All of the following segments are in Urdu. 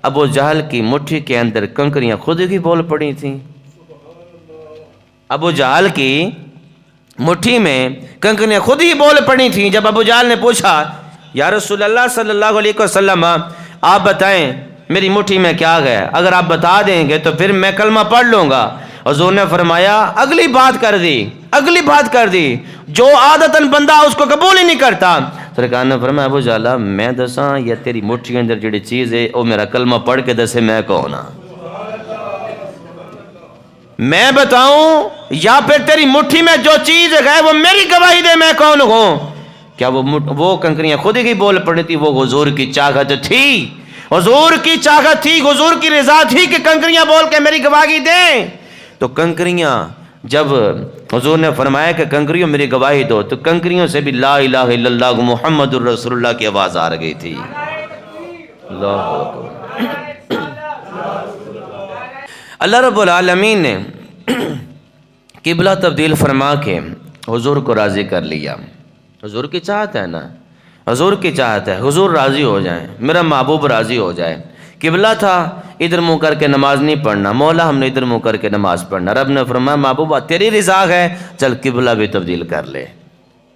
ابو جہل کی مٹھی کے اندر کنکریاں خود ہی بول پڑی تھیں۔ ابو جہل کی مٹھی میں کنکریاں خود ہی بول پڑی تھیں۔ جب ابو جہل نے پوچھا یا رسول اللہ صلی اللہ علیہ وسلم آپ بتائیں میری مٹھی میں کیا گیا، اگر آپ بتا دیں گے تو پھر میں کلمہ پڑھ لوں گا۔ حضور نے فرمایا اگلی بات کر دی جو عادتاً بندہ اس کو قبول ہی نہیں کرتا۔ سرکار نے فرمایا ابو جہل میں دساں یا تیری مٹھی کے اندر جڑی چیز ہے وہ میرا کلمہ پڑھ کے دسے میں کون ہاں، میں بتاؤں یا پھر تیری مٹھی میں جو چیز ہے وہ میری گواہی دے میں کون ہوں۔ کیا وہ کنکریاں خود ہی بول پڑی تھی؟ وہ حضور کی چاہت تھی، حضور کی چاہت تھی، حضور کی رضا تھی کہ کنکریاں بول کے میری گواہی دیں۔ تو کنکریاں جب حضور نے فرمایا کہ کنکریوں میری گواہی دو تو کنکریوں سے بھی لا الہ الا اللہ محمد الرسول اللہ کی آواز آ گئی تھی۔ اللہ اکبر۔ اللہ رب العالمین نے قبلہ تبدیل فرما کے حضور کو راضی کر لیا۔ حضور کی چاہت ہے نا، حضور کی چاہت ہے حضور راضی ہو جائیں، میرا محبوب راضی ہو جائے۔ قبلہ تھا ادھر منہ کر کے نماز نہیں پڑھنا، مولا ہم نے ادھر منہ کر کے نماز پڑھنا۔ رب نے فرمایا محبوبہ تیری رضا ہے، چل قبلہ بھی تبدیل کر لے،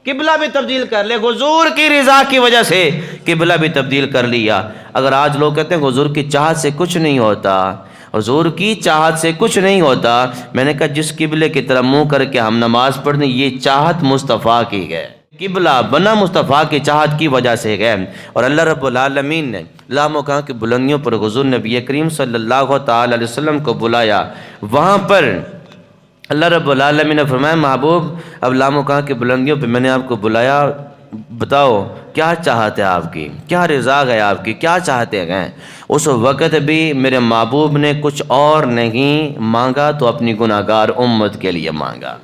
قبلہ بھی تبدیل کر لے۔ حضور کی رضا کی وجہ سے قبلہ بھی تبدیل کر لیا۔ اگر آج لوگ کہتے ہیں حضور کی چاہت سے کچھ نہیں ہوتا، حضور کی چاہت سے کچھ نہیں ہوتا، میں نے کہا جس قبلے کی طرف منہ کر کے ہم نماز پڑھنے یہ چاہت مصطفیٰ کی ہے، قبلہ بنا مصطفیٰ کی چاہت کی وجہ سے گئے۔ اور اللہ رب العالمین نے لامکان کی بلندیوں پر حضور نبی کریم صلی اللہ تعالی علیہ وسلم کو بلایا۔ وہاں پر اللہ رب العالمین نے فرمایا محبوب اب لامکان کی بلندیوں پہ میں نے آپ کو بلایا، بتاؤ کیا چاہت ہے آپ کی، کیا رضا ہے آپ کی، کیا چاہتے ہیں۔ اس وقت بھی میرے محبوب نے کچھ اور نہیں مانگا تو اپنی گناہگار امت کے لیے مانگا،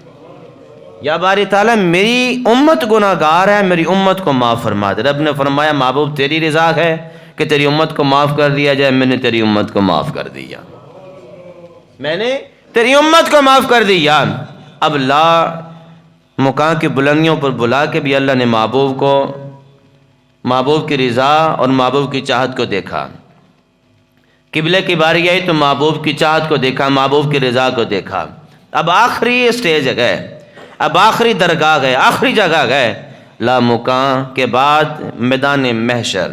یا باری تعالیٰ میری امت گناہگار ہے، میری امت کو معاف فرما دے۔ رب نے فرمایا محبوب تیری رضا ہے کہ تیری امت کو معاف کر دیا جائے، میں نے تیری امت کو معاف کر دیا، میں نے تیری امت کو معاف کر دیا۔ اب لا مکان کی بلندیوں پر بلا کے بھی اللہ نے محبوب کی رضا اور محبوب کی چاہت کو دیکھا۔ قبلے کی باری آئی تو محبوب کی چاہت کو دیکھا، محبوب کی رضا کو دیکھا۔ اب آخری اسٹیج گئے، اب آخری درگاہ گئے، آخری جگہ گئے، لامکان کے بعد میدان محشر۔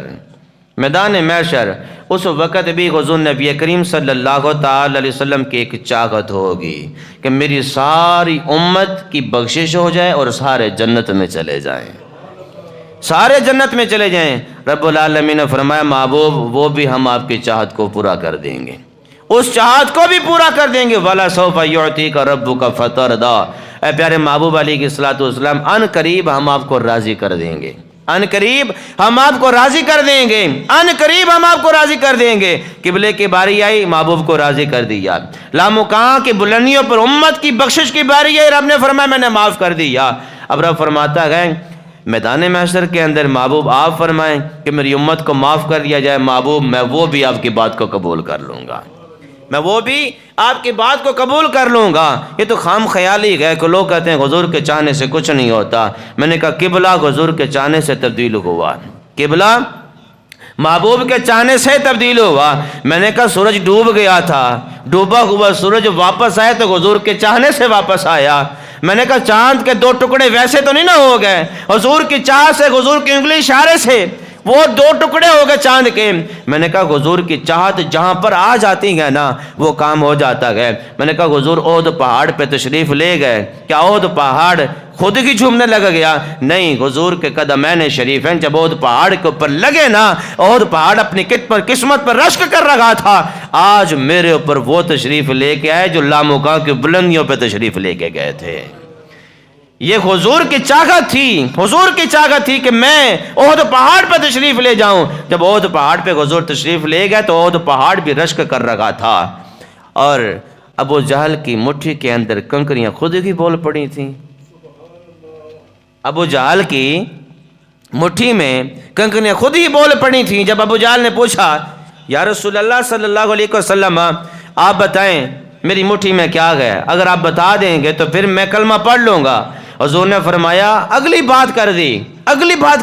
اس وقت بھی حضور نبی کریم صلی اللہ تعالی علیہ وسلم کی ایک چاہت ہوگی کہ میری ساری امت کی بخشش ہو جائے اور سارے جنت میں چلے جائیں، سارے جنت میں چلے جائیں۔ رب العالمین نے فرمایا محبوب وہ بھی ہم آپ کی چاہت کو پورا کر دیں گے، اس چاہت کو بھی پورا کر دیں گے۔ وَلَا سَوْفَ يُعْطِيكَ رَبُّكَ فَتَرْضَىٰ، اے پیارے محبوب علیہ الصلوۃ والسلام ان قریب ہم آپ کو راضی کر دیں گے، ان قریب ہم آپ کو راضی کر دیں گے، ان قریب ہم آپ کو راضی کر دیں گے۔ قبلے کی باری آئی محبوب کو راضی کر دیا، لامکان کی بلندیوں پر امت کی بخشش کی باری آئی، رب نے فرمایا میں نے معاف کر دیا۔ اب رب فرماتا ہے میدان محشر کے اندر محبوب آپ فرمائیں کہ میری امت کو معاف کر دیا جائے، محبوب میں وہ بھی آپ کی بات کو قبول کر لوں گا، میں وہ بھی آپ کی بات کو قبول کر لوں گا۔ یہ تو خام خیالی ہے کہ لوگ کہتے ہیں حضور کے چاہنے سے کچھ نہیں ہوتا۔ میں نے کہا قبلہ حضور کے چاہنے سے تبدیل ہوا، قبلہ محبوب کے چاہنے سے تبدیل ہوا۔ میں نے کہا سورج ڈوب گیا تھا، ڈوبا ہوا سورج واپس آیا تو حضور کے چاہنے سے واپس آیا۔ میں نے کہا چاند کے دو ٹکڑے ویسے تو نہیں نہ ہو گئے، حضور کی چاہت سے، حضور کی انگلی اشارے سے وہ دو ٹکڑے ہو گئے چاند کے۔ میں نے کہا حضور کی چاہت جہاں پر آ جاتی ہے نا وہ کام ہو جاتا ہے۔ میں نے کہا حضور احد پہاڑ پہ تشریف لے گئے، کیا احد پہاڑ خود ہی جھومنے لگ گیا؟ نہیں، حضور کے قدمین شریفین جب احد پہاڑ کے اوپر لگے نا، احد پہاڑ اپنی قسمت پر رشک کر رہا تھا۔ آج میرے اوپر وہ تشریف لے کے آئے جو لامکان کی بلندیوں پہ تشریف لے کے گئے تھے۔ یہ حضور کی چاہت تھی، حضور کی چاہت تھی کہ میں احد پہاڑ پہ تشریف لے جاؤں۔ جب احد پہاڑ پہ حضور تشریف لے گئے تو احد پہاڑ بھی رشک کر رہا تھا، اور ابو جہل کی مٹھی کے اندر کنکریاں خود ہی بول پڑی تھیں۔ ابو جہل کی مٹھی میں کنکریاں خود ہی بول پڑی تھیں۔ جب ابو جہل نے پوچھا یا رسول اللہ صلی اللہ علیہ وسلم آپ بتائیں میری مٹھی میں کیا گیا، اگر آپ بتا دیں گے تو پھر میں کلمہ پڑھ لوں گا۔ حضور نے فرمایا اگلی بات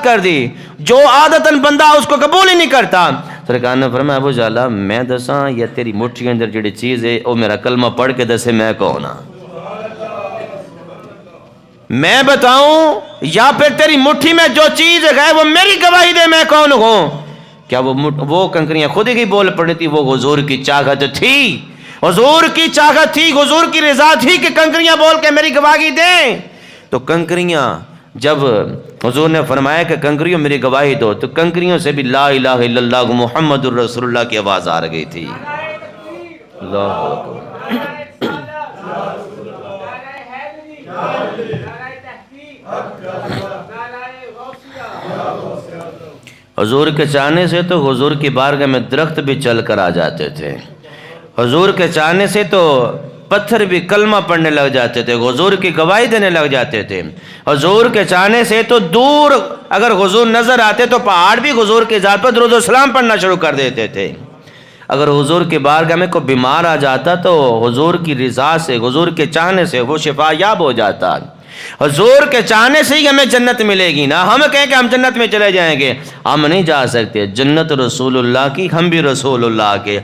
کر دی جو عادتاً بندہ اس کو قبول ہی نہیں کرتا۔ سرکار نے فرمایا ابو جالا میں دساں یا تیری مٹھی اندر جڑی چیز ہے وہ میرا کلمہ پڑھ کے دسے میں کون ہاں؟ میں بتاؤں یا پھر تیری مٹھی میں جو چیز ہے وہ میری گواہی دے میں کون ہوں؟ کیا وہ کنکریاں خود ہی بول پڑی تھی؟ وہ حضور کی چاہت تھی، حضور کی چاہت تھی، حضور کی رضا تھی کہ کنکریاں بول کے میری گواہی دیں۔ تو کنکریاں جب حضور نے فرمایا کہ کنکریوں میری گواہی دو تو کنکریوں سے بھی لا الہ الا اللہ محمد الرسول اللہ کی آواز آ گئی تھی۔ اللہ اکبر۔ حضور کے چاہنے سے تو حضور کی بارگاہ میں درخت بھی چل کر آ جاتے تھے، حضور کے چاہنے سے تو پتھر بھی کلمہ پڑھنے لگ جاتے تھے، حضور کی گواہی دینے لگ جاتے تھے، حضور کے چاہنے سے تو دور اگر حضور نظر آتے تو پہاڑ بھی حضور کی ذات پر درود و سلام پڑھنا شروع کر دیتے تھے۔ اگر حضور کی بارگاہ میں کوئی بیمار آ جاتا تو حضور کی رضا سے، حضور کے چاہنے سے وہ شفا یاب ہو جاتا۔ حضور کے چاہنے سے ہی ہمیں جنت ملے گی نا، ہم کہیں کہ ہم جنت میں چلے جائیں گے، ہم نہیں جا سکتے، جنت رسول اللہ کی، ہم بھی رسول اللہ کے۔